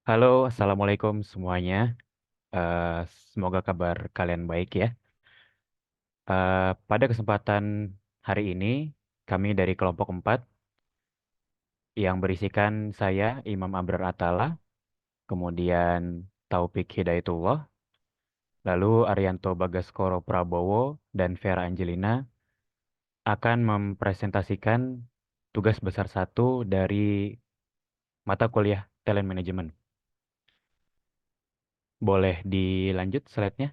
Halo, Assalamualaikum semuanya. Eh, Semoga kabar kalian baik ya. Pada kesempatan hari ini, kami dari kelompok 4 yang berisikan saya, Imam Abrar Atala, kemudian Taufik Hidayatullah, lalu Arianto Bagaskoro Prabowo, dan Vera Angelina akan mempresentasikan tugas besar satu dari mata kuliah Talent Management. Boleh dilanjut slide-nya?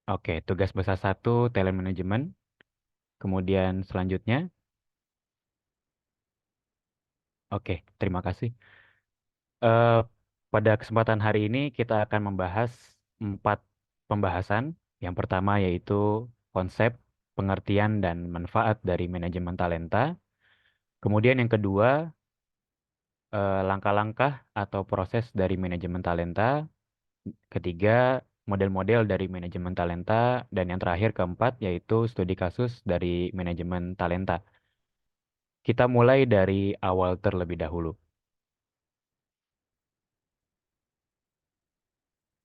Oke, tugas besar satu Talent Management. Kemudian selanjutnya, oke, terima kasih. Eh, Pada kesempatan hari ini kita akan membahas 4 pembahasan. Yang pertama yaitu konsep, pengertian, dan manfaat dari manajemen talenta. Kemudian yang kedua, langkah-langkah atau proses dari manajemen talenta. Ketiga, model-model dari manajemen talenta. Dan yang terakhir, keempat, yaitu studi kasus dari manajemen talenta. Kita mulai dari awal terlebih dahulu.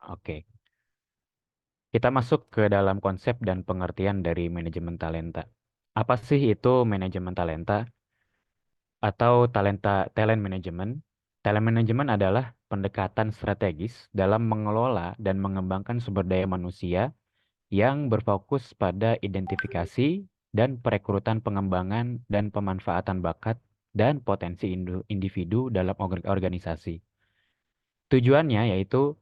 Oke. Kita masuk ke dalam konsep dan pengertian dari manajemen talenta. Apa sih itu manajemen talenta atau talent management? Talent management adalah pendekatan strategis dalam mengelola dan mengembangkan sumber daya manusia yang berfokus pada identifikasi dan perekrutan pengembangan dan pemanfaatan bakat dan potensi individu dalam organisasi. Tujuannya yaitu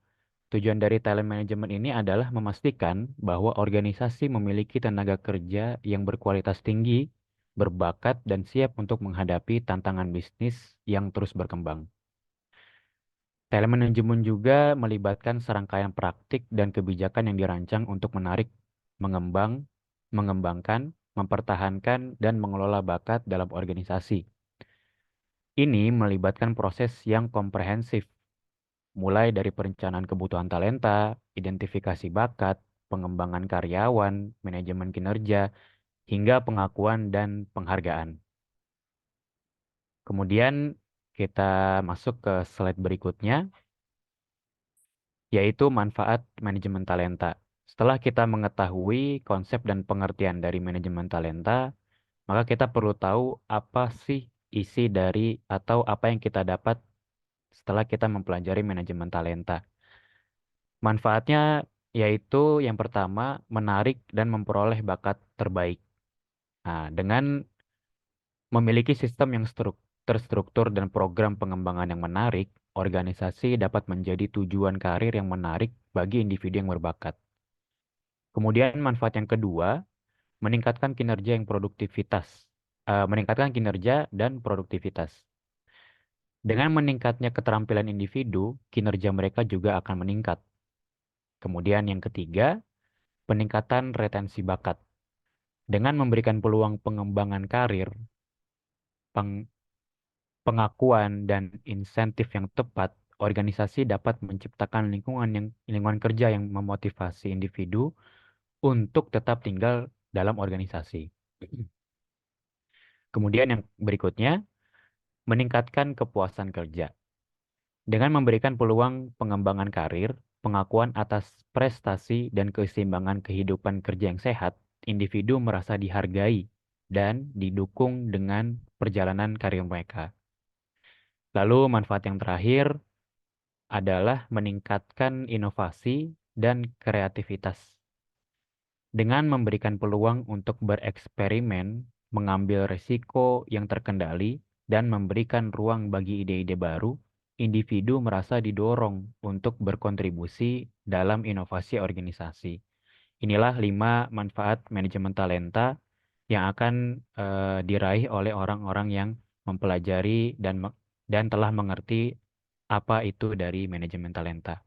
Tujuan dari talent management ini adalah memastikan bahwa organisasi memiliki tenaga kerja yang berkualitas tinggi, berbakat, dan siap untuk menghadapi tantangan bisnis yang terus berkembang. Talent management juga melibatkan serangkaian praktik dan kebijakan yang dirancang untuk menarik, mengembangkan, mempertahankan, dan mengelola bakat dalam organisasi. Ini melibatkan proses yang komprehensif mulai dari perencanaan kebutuhan talenta, identifikasi bakat, pengembangan karyawan, manajemen kinerja, hingga pengakuan dan penghargaan. Kemudian kita masuk ke slide berikutnya, yaitu manfaat manajemen talenta. Setelah kita mengetahui konsep dan pengertian dari manajemen talenta, maka kita perlu tahu apa sih isi dari atau apa yang kita dapat setelah kita mempelajari manajemen talenta. Manfaatnya yaitu yang pertama, menarik dan memperoleh bakat terbaik. Nah, dengan memiliki sistem yang terstruktur dan program pengembangan yang menarik, organisasi dapat menjadi tujuan karir yang menarik bagi individu yang berbakat. Kemudian manfaat yang kedua, meningkatkan kinerja yang produktivitas. Meningkatkan kinerja dan produktivitas. Dengan meningkatnya keterampilan individu, kinerja mereka juga akan meningkat. Kemudian yang ketiga, peningkatan retensi bakat. Dengan memberikan peluang pengembangan karir, peng- pengakuan, dan insentif yang tepat, organisasi dapat menciptakan lingkungan kerja yang memotivasi individu untuk tetap tinggal dalam organisasi. Kemudian yang berikutnya, meningkatkan kepuasan kerja. Dengan memberikan peluang pengembangan karir, pengakuan atas prestasi, dan keseimbangan kehidupan kerja yang sehat, individu merasa dihargai dan didukung dengan perjalanan karir mereka. Lalu manfaat yang terakhir adalah meningkatkan inovasi dan kreativitas. Dengan memberikan peluang untuk bereksperimen, mengambil risiko yang terkendali, dan memberikan ruang bagi ide-ide baru, individu merasa didorong untuk berkontribusi dalam inovasi organisasi. Inilah 5 manfaat manajemen talenta yang akan diraih oleh orang-orang yang mempelajari dan telah mengerti apa itu dari manajemen talenta.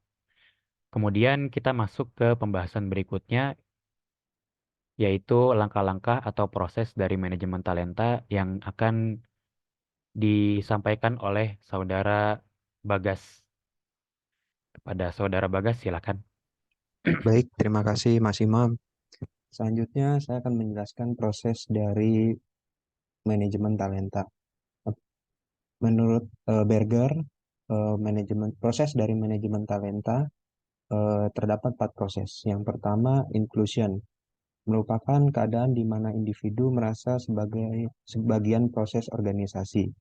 Kemudian kita masuk ke pembahasan berikutnya, yaitu langkah-langkah atau proses dari manajemen talenta yang akan disampaikan oleh Saudara Bagas. Kepada Saudara Bagas, silakan. Baik, terima kasih Mas Imam. Selanjutnya saya akan menjelaskan proses dari manajemen talenta. Menurut Berger, proses dari manajemen talenta terdapat 4 proses. Yang pertama, inclusion, merupakan keadaan di mana individu merasa sebagai sebagian proses organisasi.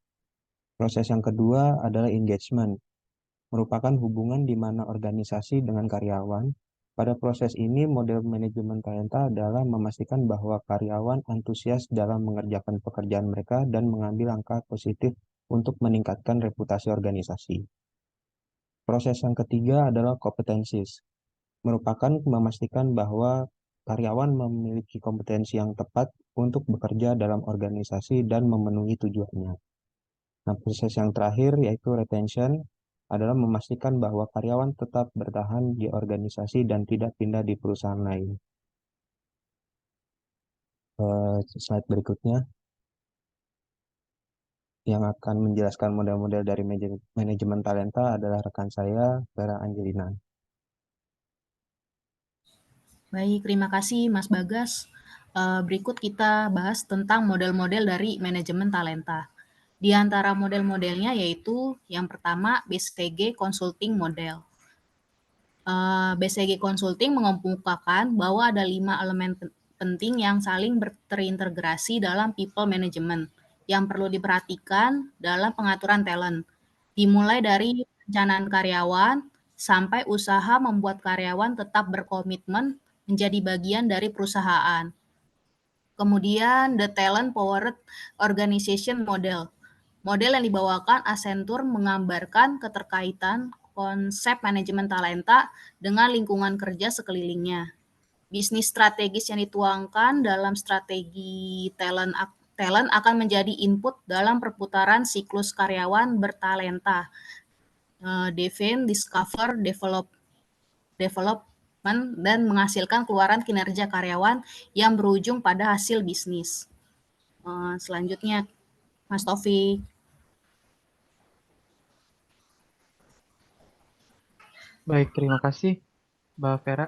Proses yang kedua adalah engagement, merupakan hubungan di mana organisasi dengan karyawan. Pada proses ini, model manajemen talenta adalah memastikan bahwa karyawan antusias dalam mengerjakan pekerjaan mereka dan mengambil langkah positif untuk meningkatkan reputasi organisasi. Proses yang ketiga adalah kompetensis, merupakan memastikan bahwa karyawan memiliki kompetensi yang tepat untuk bekerja dalam organisasi dan memenuhi tujuannya. Nah, proses yang terakhir yaitu retention adalah memastikan bahwa karyawan tetap bertahan di organisasi dan tidak pindah di perusahaan lain. Slide berikutnya yang akan menjelaskan model-model dari manajemen talenta adalah rekan saya, Vera Angelina. Baik, terima kasih Mas Bagas. Berikut kita bahas tentang model-model dari manajemen talenta. Di antara model-modelnya yaitu yang pertama BCG Consulting Model. BCG Consulting mengemukakan bahwa ada 5 elemen penting yang saling terintegrasi dalam people management yang perlu diperhatikan dalam pengaturan talent. Dimulai dari perencanaan karyawan sampai usaha membuat karyawan tetap berkomitmen menjadi bagian dari perusahaan. Kemudian The Talent Powered Organization Model. Model yang dibawakan Accenture menggambarkan keterkaitan konsep manajemen talenta dengan lingkungan kerja sekelilingnya. Bisnis strategis yang dituangkan dalam strategi talent akan menjadi input dalam perputaran siklus karyawan bertalenta. Define, discover, development, dan menghasilkan keluaran kinerja karyawan yang berujung pada hasil bisnis. Selanjutnya, Mas Taufik. Baik, terima kasih Mbak Vera.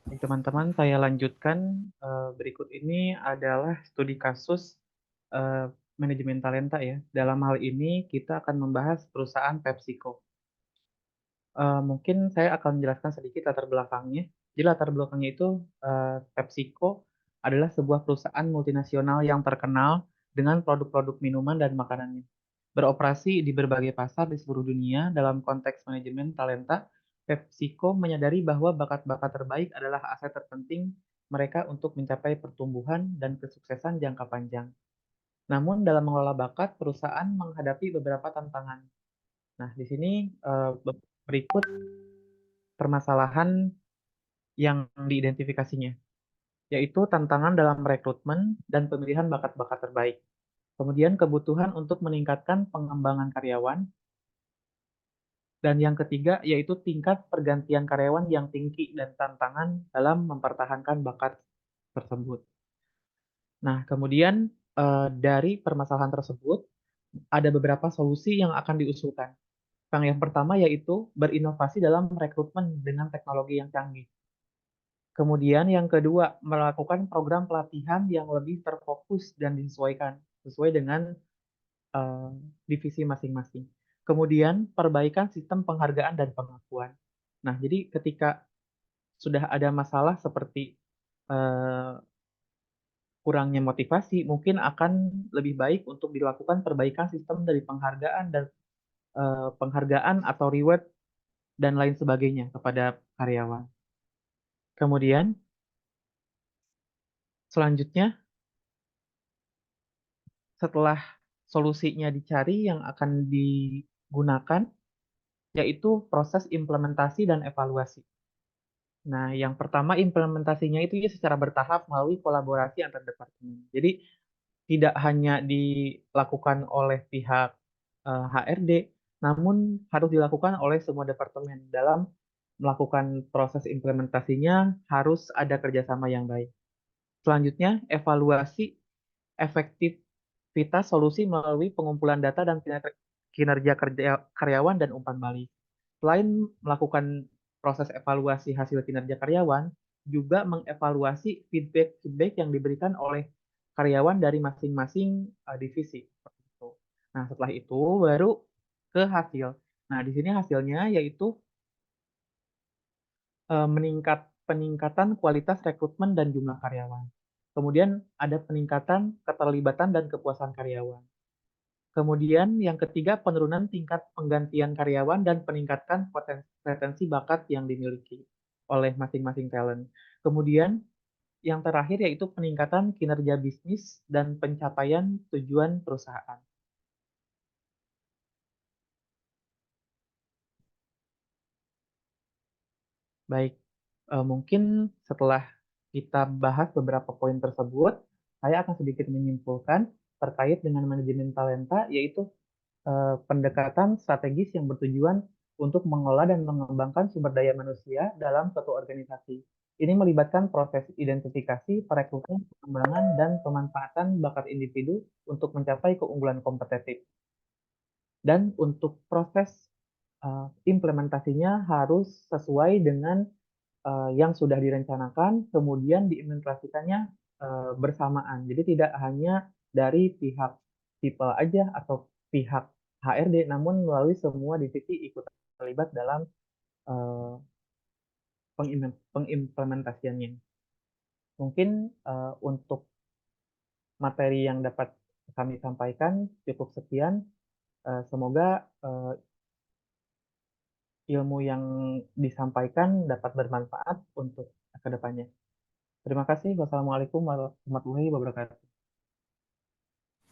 Baik, teman-teman, saya lanjutkan. Berikut ini adalah studi kasus manajemen talenta ya. Dalam hal ini kita akan membahas perusahaan PepsiCo. Mungkin saya akan menjelaskan sedikit latar belakangnya. Jadi latar belakangnya itu PepsiCo adalah sebuah perusahaan multinasional yang terkenal dengan produk-produk minuman dan makanannya. Beroperasi di berbagai pasar di seluruh dunia dalam konteks manajemen talenta, PepsiCo menyadari bahwa bakat-bakat terbaik adalah aset terpenting mereka untuk mencapai pertumbuhan dan kesuksesan jangka panjang. Namun dalam mengelola bakat, perusahaan menghadapi beberapa tantangan. Nah, di sini berikut permasalahan yang diidentifikasinya, yaitu tantangan dalam rekrutmen dan pemilihan bakat-bakat terbaik. Kemudian kebutuhan untuk meningkatkan pengembangan karyawan. Dan yang ketiga yaitu tingkat pergantian karyawan yang tinggi dan tantangan dalam mempertahankan bakat tersebut. Nah, kemudian dari permasalahan tersebut ada beberapa solusi yang akan diusulkan. Yang pertama yaitu berinovasi dalam rekrutmen dengan teknologi yang canggih. Kemudian yang kedua, melakukan program pelatihan yang lebih terfokus dan disesuaikan sesuai dengan divisi masing-masing. Kemudian perbaikan sistem penghargaan dan pengakuan. Nah, jadi ketika sudah ada masalah seperti kurangnya motivasi, mungkin akan lebih baik untuk dilakukan perbaikan sistem dari penghargaan dan penghargaan atau reward dan lain sebagainya kepada karyawan. Kemudian selanjutnya setelah solusinya dicari yang akan digunakan yaitu proses implementasi dan evaluasi. Nah, yang pertama implementasinya itu ya secara bertahap melalui kolaborasi antar departemen. Jadi tidak hanya dilakukan oleh pihak HRD, namun harus dilakukan oleh semua departemen. Dalam melakukan proses implementasinya harus ada kerjasama yang baik. Selanjutnya, evaluasi efektivitas solusi melalui pengumpulan data dan kinerja karyawan dan umpan balik. Selain melakukan proses evaluasi hasil kinerja karyawan, juga mengevaluasi feedback yang diberikan oleh karyawan dari masing-masing divisi. Seperti itu. Nah, setelah itu baru ke hasil. Nah, di sini hasilnya yaitu peningkatan kualitas rekrutmen dan jumlah karyawan. Kemudian ada peningkatan keterlibatan dan kepuasan karyawan. Kemudian yang ketiga, penurunan tingkat penggantian karyawan dan peningkatan potensi bakat yang dimiliki oleh masing-masing talent. Kemudian yang terakhir yaitu peningkatan kinerja bisnis dan pencapaian tujuan perusahaan. Baik, mungkin setelah kita bahas beberapa poin tersebut, saya akan sedikit menyimpulkan terkait dengan manajemen talenta, yaitu pendekatan strategis yang bertujuan untuk mengelola dan mengembangkan sumber daya manusia dalam suatu organisasi. Ini melibatkan proses identifikasi, perekrutan, pengembangan, dan pemanfaatan bakat individu untuk mencapai keunggulan kompetitif. Dan untuk proses implementasinya harus sesuai dengan yang sudah direncanakan, kemudian diimplementasikannya bersamaan. Jadi tidak hanya dari pihak people aja atau pihak HRD, namun melalui semua divisi ikut terlibat dalam uh, pengimplementasiannya. Mungkin untuk materi yang dapat kami sampaikan cukup sekian. Semoga ilmu yang disampaikan dapat bermanfaat untuk kedepannya. Terima kasih. Wassalamualaikum warahmatullahi wabarakatuh.